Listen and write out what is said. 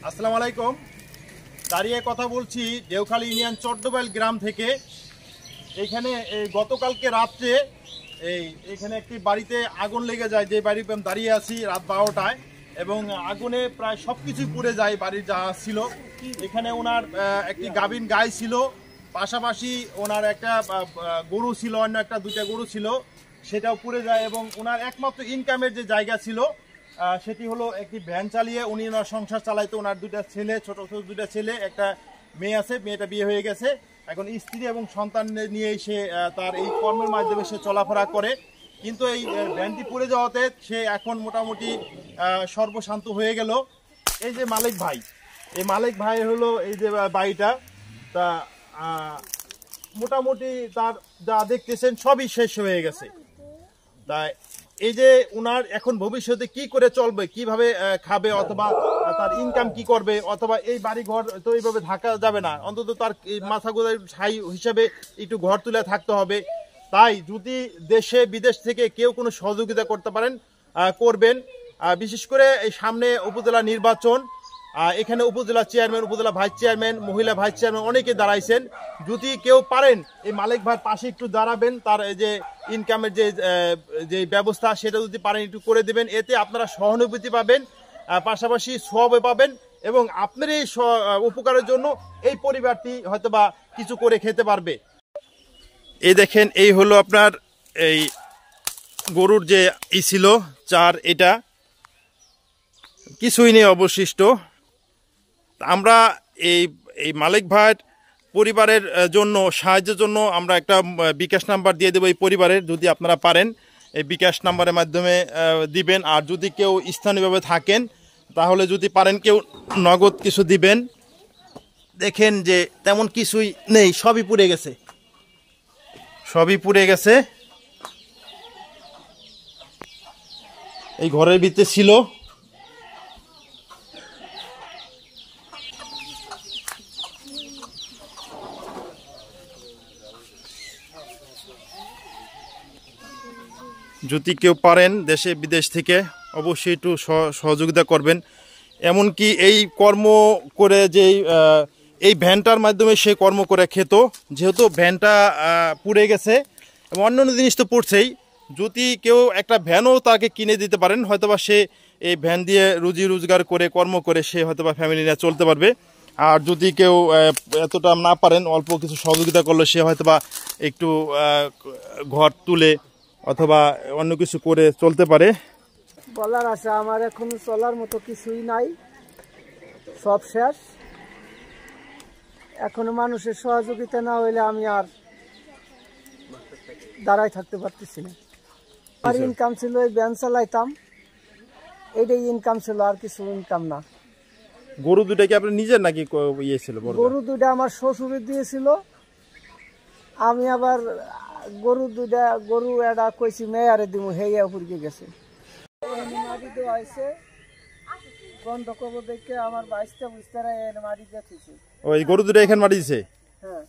আসসালামু আলাইকুম। দাঁড়িয়ে কথা বলছি দেওখালী ইউনিয়ন চট্টবেল গ্রাম থেকে। এইখানে গতকালকে রাত্রে এইখানে একটি বাড়িতে আগুন লেগে যায়, যে বাড়িতে আমি দাঁড়িয়ে আছি রাত 12টায়, এবং আগুনে প্রায় সব কিছুই পুড়ে যায় বাড়ির যা ছিল। এখানে ওনার একটি গাভীন গাই ছিল, পাশাপাশি ওনার একটা গরু ছিল, অন্য একটা দুইটা গরু ছিল, সেটাও পুড়ে যায়। এবং ওনার একমাত্র ইনকামের যে জায়গা ছিল সেটি হলো একটি ভ্যান চালিয়ে উনি ওনার সংসার চালাইতো। ওনার দুইটা ছেলে, ছোট ছোট দুইটা ছেলে, একটা মেয়ে আছে, মেয়েটা বিয়ে হয়ে গেছে। এখন স্ত্রী এবং সন্তান নিয়ে সে তার এই কর্মের মাধ্যমে সে চলাফেরা করে। কিন্তু এই ভ্যানটি পুড়ে যাওয়াতে সে এখন মোটামুটি সর্বশান্ত হয়ে গেল। এই যে মালিক ভাই, এই মালিক ভাই হলো এই যে বাড়িটা, তা মোটামুটি তার যা দেখতেছেন সবই শেষ হয়ে গেছে। তাই এই যে উনার এখন ভবিষ্যতে কি করে চলবে, কিভাবে খাবে, অথবা তার ইনকাম কি করবে, অথবা এই বাড়ি ঘর তো এইভাবে থাকা যাবে না, অন্তত তার মাথা গোদায় ছাই হিসাবে একটু ঘর তুলে থাকতে হবে। তাই যদি দেশে বিদেশ থেকে কেউ কোনো সহযোগিতা করতে পারেন করবেন। বিশেষ করে এই সামনে উপজেলা নির্বাচন, এখানে উপজেলা চেয়ারম্যান, উপজেলা ভাইস চেয়ারম্যান, মহিলা ভাইস চেয়ারম্যান অনেকে দাঁড়াইছেন। যদি কেউ পারেন এই মালিক ভাইয়ের পাশে একটু দাঁড়াবেন, তার যে ইনকামের যে ব্যবস্থা সেটা যদি পারেন একটু করে দেবেন। এতে আপনারা সহানুভূতি পাবেন, পাশাপাশি সওয়াবও পাবেন, এবং আপনার এই উপকারের জন্য এই পরিবারটি হয়তোবা কিছু করে খেতে পারবে। এই দেখেন, এই হলো আপনার এই গরুর যে ছিল চার, এটা কিছুই নেই অবশিষ্ট। আমরা এই মালিক ভাইয়ের পরিবারের জন্য সাহায্যের জন্য আমরা একটা বিকাশ নাম্বার দিয়ে দেবো এই পরিবারের। যদি আপনারা পারেন এই বিকাশ নাম্বারের মাধ্যমে দিবেন। আর যদি কেউ স্থানীয়ভাবে থাকেন তাহলে যদি পারেন কেউ নগদ কিছু দিবেন। দেখেন যে তেমন কিছুই নেই, সবই পুড়ে গেছে, সবই পুড়ে গেছে। এই ঘরের ভিতরে ছিল যদি কেউ পারেন দেশে বিদেশ থেকে অবশ্যই একটু সহযোগিতা করবেন। এমনকি এই কর্ম করে এই ভ্যানটার মাধ্যমে সে কর্ম করে খেত, যেহেতু ভ্যানটা পুড়ে গেছে এবং অন্যান্য জিনিস তো পড়ছেই। যদি কেউ একটা ভ্যানও তাকে কিনে দিতে পারেন, হয়তোবা সে এই ভ্যান দিয়ে রুজি রোজগার করে কর্ম করে সে হয়তোবা ফ্যামিলি নিয়ে চলতে পারবে। আর যদি কেউ এতটা না পারেন, অল্প কিছু সহযোগিতা করলে সে হয়তোবা একটু ঘর তুলে অথবা অন্য কিছু করে চলতে পারে। বলার আছে আমার এখন চলার মতো কিছুই নাই, সব শেষ। এখনো মানুষের সহযোগিতা না হইলে আমি আর দাঁড়াই থাকতে পারতেছি না। আর ইনকাম ছিল এই ভ্যান চালাইতাম, এইটাই ইনকাম ছিল, আর কিছু ইনকাম না। গরু দুটা কি আপনার নিজের নাকি ইয়ে ছিল? গরু দুটা আমার শ্বশুরে দিয়েছিল। আমি আবার গরু এটা কইছি মেয়ারে দিব, হেয়া ফুরকে গেছে। মাটি দেওয়া হয়েছে, গন্ধ কবর দেখে আমার বাইশটা বুঝতে মাটি দিয়েছে। ওই গরু দুটা এখানে মাটি দিছে। হ্যাঁ।